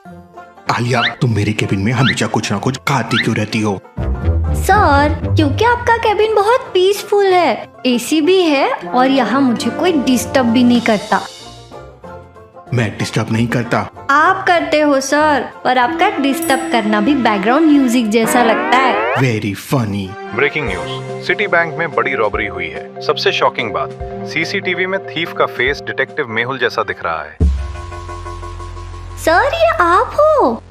आलिया, तुम मेरे केबिन में हमेशा कुछ ना कुछ खाती क्यों रहती हो? सर, क्योंकि आपका केबिन बहुत पीसफुल है, एसी भी है और यहाँ मुझे कोई डिस्टर्ब भी नहीं करता। मैं डिस्टर्ब नहीं करता। आप करते हो सर, पर आपका डिस्टर्ब करना भी बैकग्राउंड म्यूजिक जैसा लगता है। Very funny. Breaking news, city bank में बड़ी रॉबरी हुई है। सबसे शॉकिंग बात, सीसीटीवी में थीफ का फेस डिटेक्टिव मेहुल जैसा दिख रहा है। सर, ये आप हो?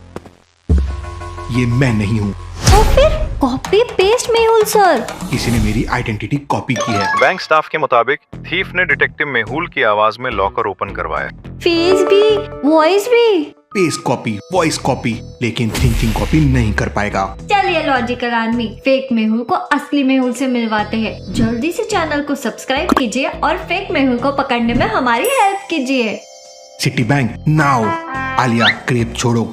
ये मैं नहीं हूँ। तो फिर कॉपी पेस्ट मेहुल सर। किसी ने मेरी आइडेंटिटी कॉपी की है। बैंक स्टाफ के मुताबिक थीफ ने डिटेक्टिव मेहुल की आवाज में लॉकर ओपन करवाया। फेस भी, वॉइस भी। फेस कॉपी, वॉइस कॉपी, लेकिन थिंकिंग कॉपी नहीं कर पाएगा। चलिए लॉजिकल आदमी, फेक मेहुल को असली मेहुल से मिलवाते हैं। जल्दी से चैनल को सब्सक्राइब कीजिए और फेक मेहुल को पकड़ने में हमारी हेल्प कीजिए। City bank now. Alia, crepe छोड़ो।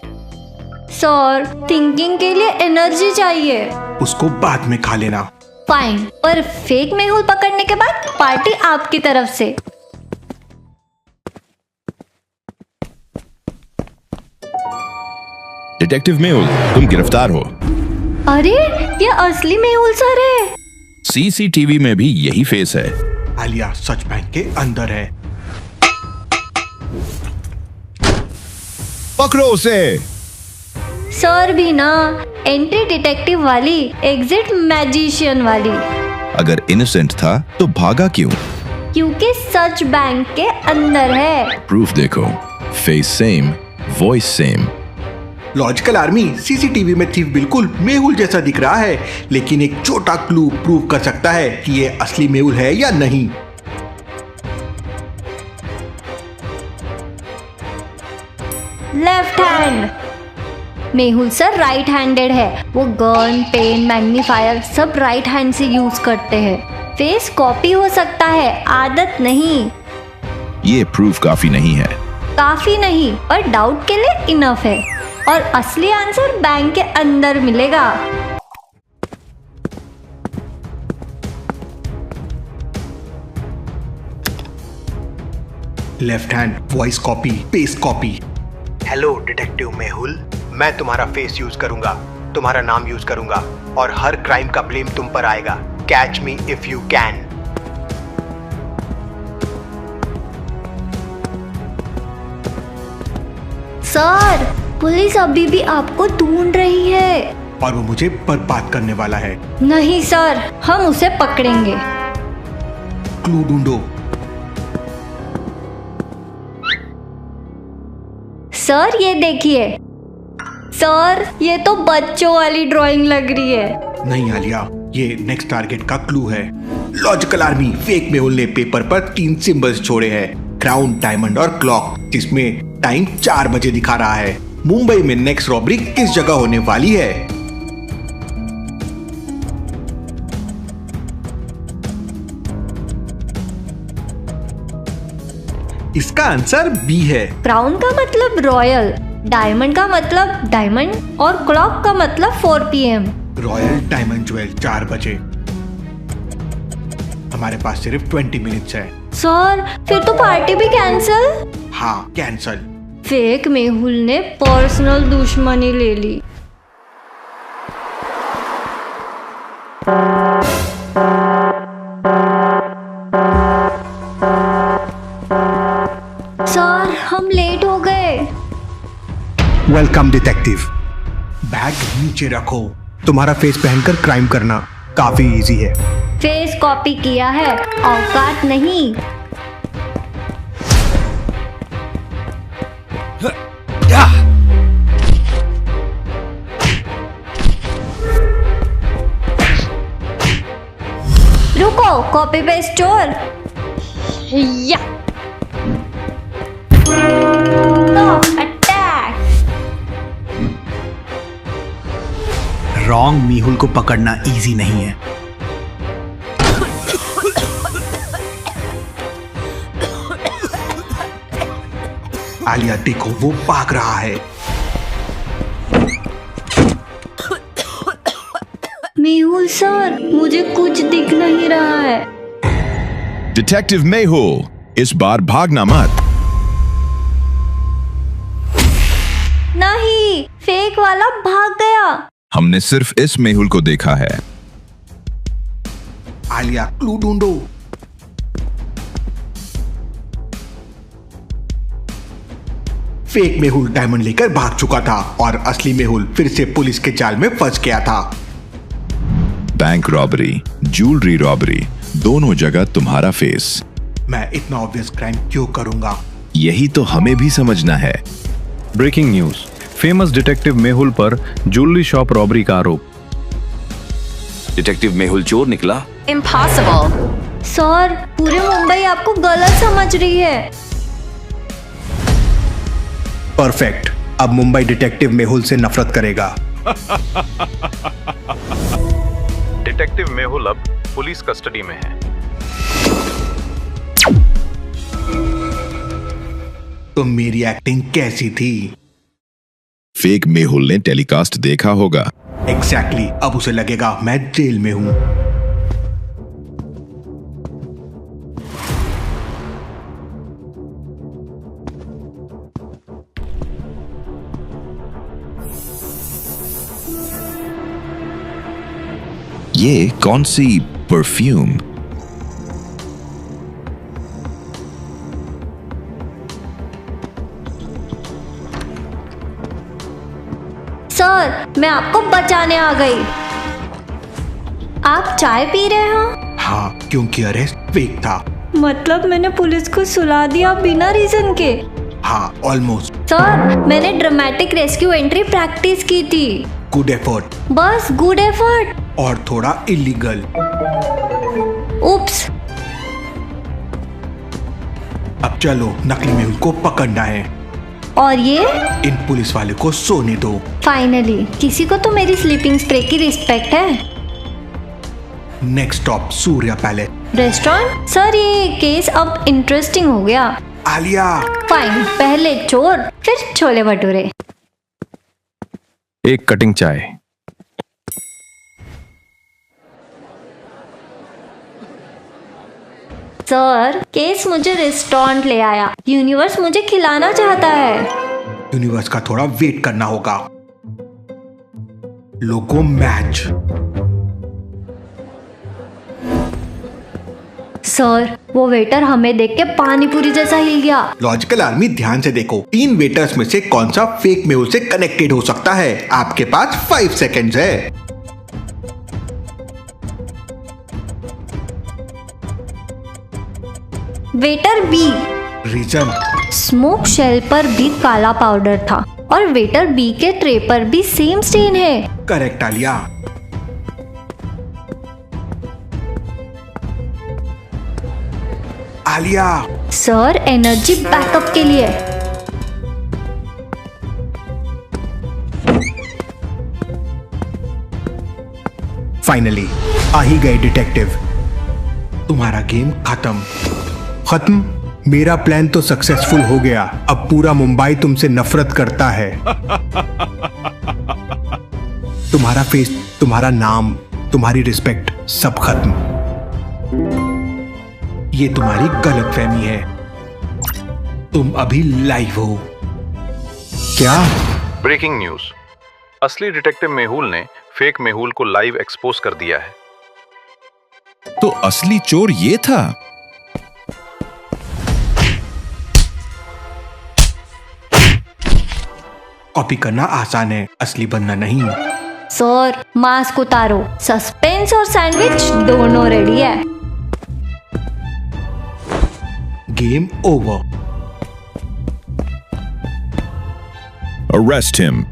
सर, थिंकिंग के लिए एनर्जी चाहिए। उसको बाद में खा लेना। फाइन, पर फेक मेहुल पकड़ने के बाद पार्टी आपकी तरफ से। डिटेक्टिव मेहुल, तुम गिरफ्तार हो। अरे, ये असली मेहुल सर है। सीसीटीवी में भी यही फेस है। आलिया सच बैंक के अंदर है। पकड़ो उसे। सर भी ना, एंट्री डिटेक्टिव वाली, एग्जिट मैजिशियन वाली। अगर इनोसेंट था तो भागा क्यों? क्योंकि सच बैंक के अंदर है। प्रूफ देखो, face same, voice same. Logical army, CCTV में थीफ बिल्कुल मेहुल जैसा दिख रहा है, लेकिन एक छोटा क्लू प्रूव कर सकता है कि ये असली मेहुल है या नहीं। Left hand. Mehul sir right handed है। वो गन, पेन, मैग्नीफायर सब राइट हैंड से यूज करते हैं। फेस कॉपी हो सकता है, आदत नहीं। ये प्रूफ काफी नहीं है। काफी नहीं, पर डाउट के लिए इनफ है। और असली आंसर बैंक के अंदर मिलेगा। Left hand, voice copy, face copy. Hello detective Mehul, मैं तुम्हारा फेस यूज करूंगा, तुम्हारा नाम यूज करूंगा और हर क्राइम का ब्लेम तुम पर आएगा। Catch me if you can. Sir, police अभी भी आपको ढूंढ रही है। और वो मुझे बर्बाद करने वाला है। नहीं सर, हम उसे पकड़ेंगे। क्लू ढूंढो। सर, ये देखिए। सर, ये तो बच्चों वाली ड्राइंग लग रही है। नहीं आलिया, ये नेक्स्ट टारगेट का क्लू है। लॉजिकल आर्मी, फेक मेहुल ने पेपर पर 3 सिंबल्स छोड़े हैं, क्राउन, डायमंड और क्लॉक, जिसमें टाइम 4 बजे दिखा रहा है। मुंबई में नेक्स्ट रॉबरी किस जगह होने वाली है? इसका आंसर बी है। क्राउन का मतलब रॉयल, डायमंड का मतलब डायमंड और क्लॉक का मतलब 4 PM। रॉयल डायमंड ज्वेल 4 बजे। हमारे पास सिर्फ 20 मिनट्स है। सर, फिर तो पार्टी भी कैंसल। हाँ, कैंसल। फेक मेहुल ने पर्सनल दुश्मनी ले ली। सर, हम लेट हो गए। Welcome detective. बैग नीचे रखो। तुम्हारा फेस पहनकर क्राइम करना काफी इजी है। फेस कॉपी किया है, औकात नहीं। रुको, कॉपी पेस्ट चोर। या अटैक। रॉन्ग मेहुल को पकड़ना इजी नहीं है। आलिया देखो, वो भाग रहा है। मेहुल सर, मुझे कुछ दिख नहीं रहा है। डिटेक्टिव मेहुल, इस बार भागना मत। नहीं। वाला भाग गया। हमने सिर्फ इस मेहुल को देखा है। आलिया, क्लू ढूंढो। फेक मेहुल डायमंड लेकर भाग चुका था और असली मेहुल फिर से पुलिस के जाल में फंस गया था। बैंक रॉबरी, ज्वेलरी रॉबरी, दोनों जगह तुम्हारा फेस। मैं इतना ऑब्वियस क्राइम क्यों करूंगा? यही तो हमें भी समझना है। Breaking news, famous detective Mehul पर ज्वेलरी शॉप रॉबरी का आरोप। डिटेक्टिव मेहुल चोर निकला? इम्पॉसिबल। सर, पूरी मुंबई आपको गलत समझ रही है। परफेक्ट। अब मुंबई डिटेक्टिव मेहुल से नफरत करेगा। डिटेक्टिव मेहुल अब पुलिस कस्टडी में है। तो मेरी एक्टिंग कैसी थी? फेक मेहुल ने टेलीकास्ट देखा होगा। एग्जैक्टली। अब उसे लगेगा मैं जेल में हूं। ये कौन सी परफ्यूम? सर, मैं आपको बचाने आ गई। आप चाय पी रहे हो? हाँ, क्योंकि अरेस्ट फेक था। मतलब मैंने पुलिस को सुला दिया बिना रीजन के? हाँ, ऑलमोस्ट। सर, मैंने ड्रामेटिक रेस्क्यू एंट्री प्रैक्टिस की थी। Good effort. बस गुड एफर्ट। और थोड़ा इलीगल। उप्स। अब चलो, नकली मेहुल को पकड़ना है। और ये? इन पुलिस वाले को सोने दो। फाइनली किसी को तो मेरी स्लीपिंग स्प्रे की रिस्पेक्ट है। Next stop Surya palace restaurant. Sir, ये केस अब इंटरेस्टिंग हो गया। आलिया। फाइन, पहले चोर फिर छोले भटूरे। एक कटिंग चाय। सर, केस मुझे रेस्टोरेंट ले आया। यूनिवर्स मुझे खिलाना चाहता है। यूनिवर्स का थोड़ा वेट करना होगा। लोगो मैच। सर, वो वेटर हमें देख के पानीपुरी जैसा हिल गया। लॉजिकल आर्मी, ध्यान से देखो। 3 वेटर्स में से कौन सा फेक मेहुल से कनेक्टेड हो सकता है? आपके पास 5 सेकेंड्स है। Waiter B. Reason? Smoke shell पर भी काला पाउडर था और वेटर बी के ट्रे पर भी सेम स्टेन है। Correct Alia. Alia. Sir, energy backup के लिए। फाइनली आ ही गए डिटेक्टिव। तुम्हारा गेम खत्म। खत्म? मेरा प्लान तो सक्सेसफुल हो गया। अब पूरा मुंबई तुमसे नफरत करता है। तुम्हारा फेस, तुम्हारा नाम, तुम्हारी रिस्पेक्ट, सब खत्म। ये तुम्हारी गलतफहमी है। तुम अभी लाइव हो। क्या? ब्रेकिंग न्यूज, असली डिटेक्टिव मेहुल ने फेक मेहुल को लाइव एक्सपोज कर दिया है। तो असली चोर ये था। कॉपी करना आसान है, असली बनना नहीं। सर, मास्क उतारो। सस्पेंस और सैंडविच दोनों रेडी है। Game over. Arrest him.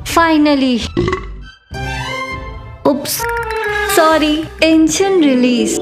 Finally. Oops, sorry, tension release.